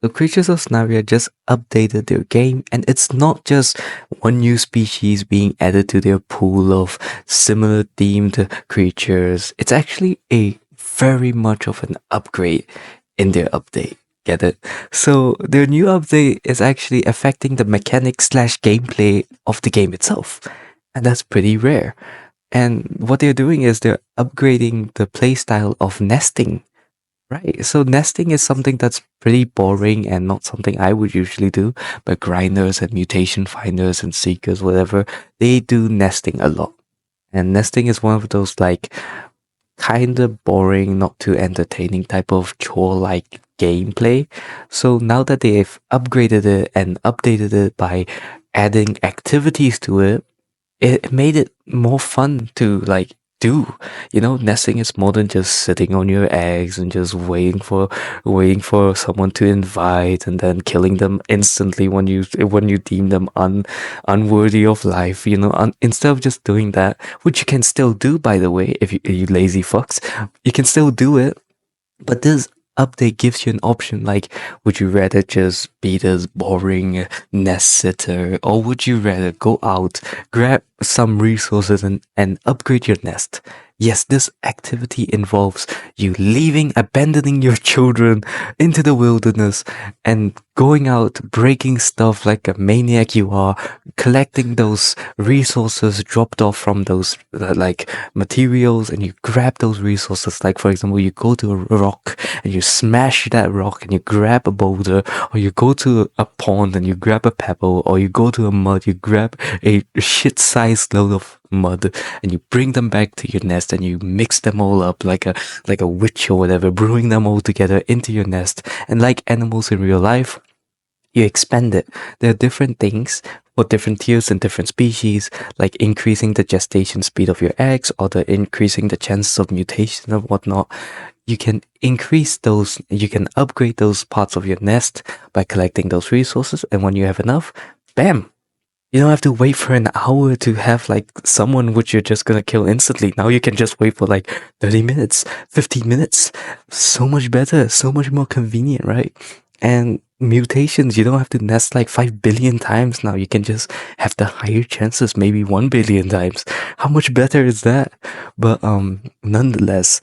The creatures of Sonaria just updated their game, and it's not just one new species being added to their pool of similar themed creatures. It's actually a very much of an upgrade in their update. Get it? So their new update is actually affecting the mechanics slash gameplay of the game itself. And that's pretty rare. And what they're doing is they're upgrading the playstyle of nesting. Right. So nesting is something that's pretty boring and not something I would usually do. But grinders and mutation finders and seekers, whatever, they do nesting a lot. And nesting is one of those like kind of boring, not too entertaining type of chore like gameplay. So now that they've upgraded it and updated it by adding activities to it, it made it more fun to like do. Nesting is more than just sitting on your eggs and just waiting for someone to invite and then killing them instantly when you deem them unworthy of life. Instead of just doing that, which you can still do, by the way, if you lazy fucks, you can still do it. But this update gives you an option like, would you rather just be this boring nest sitter, or would you rather go out, grab some resources and upgrade your nest? Yes, this activity involves you abandoning your children into the wilderness and going out, breaking stuff like a maniac you are, collecting those resources dropped off from those like materials, and you grab those resources. Like, for example, you go to a rock and you smash that rock and you grab a boulder, or you go to a pond and you grab a pebble, or you go to a mud, you grab a shit-sized load of mud and you bring them back to your nest and you mix them all up like a witch or whatever, brewing them all together into your nest. And like animals in real life, you expand it. There are different things for different tiers and different species, like increasing the gestation speed of your eggs or the increasing the chances of mutation and whatnot. You can upgrade those parts of your nest by collecting those resources, and when you have enough, bam, you don't have to wait for an hour to have like someone which you're just gonna kill instantly. Now you can just wait for like 30 minutes, 15 minutes. So much better, so much more convenient, right? And mutations, you don't have to nest like 5 billion times now. You can just have the higher chances, maybe 1 billion times. How much better is that? But nonetheless,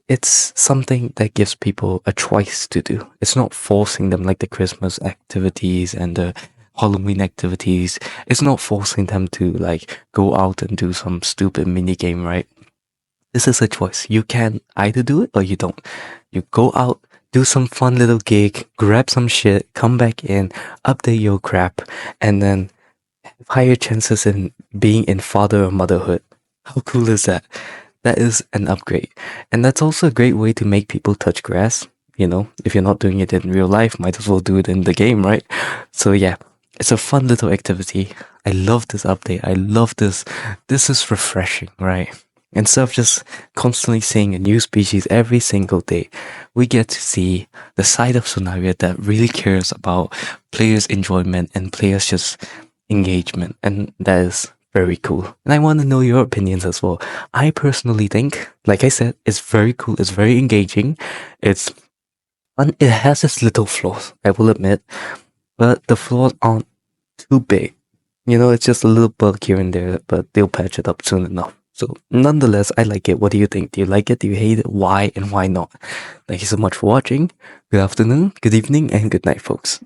it's something that gives people a choice to do. It's not forcing them like the Christmas activities and the Halloween activities. It's not forcing them to like go out and do some stupid mini game, right? This is a choice. You can either do it or you don't. You go out, do some fun little gig, grab some shit, come back in, update your crap, and then have higher chances in being in father or motherhood. How cool is that? That is an upgrade. And that's also a great way to make people touch grass. If you're not doing it in real life, might as well do it in the game, right? So yeah, it's a fun little activity. I love this update. I love this. This is refreshing, right? Instead of just constantly seeing a new species every single day, we get to see the side of Sonaria that really cares about players' enjoyment and players' just engagement. And that is very cool. And I want to know your opinions as well. I personally think, like I said, it's very cool. It's very engaging. It's fun. It has its little flaws, I will admit. But the flaws aren't too big. It's just a little bug here and there, but they'll patch it up soon enough. So, nonetheless, I like it. What do you think? Do you like it? Do you hate it? Why and why not? Thank you so much for watching. Good afternoon, good evening, and good night, folks.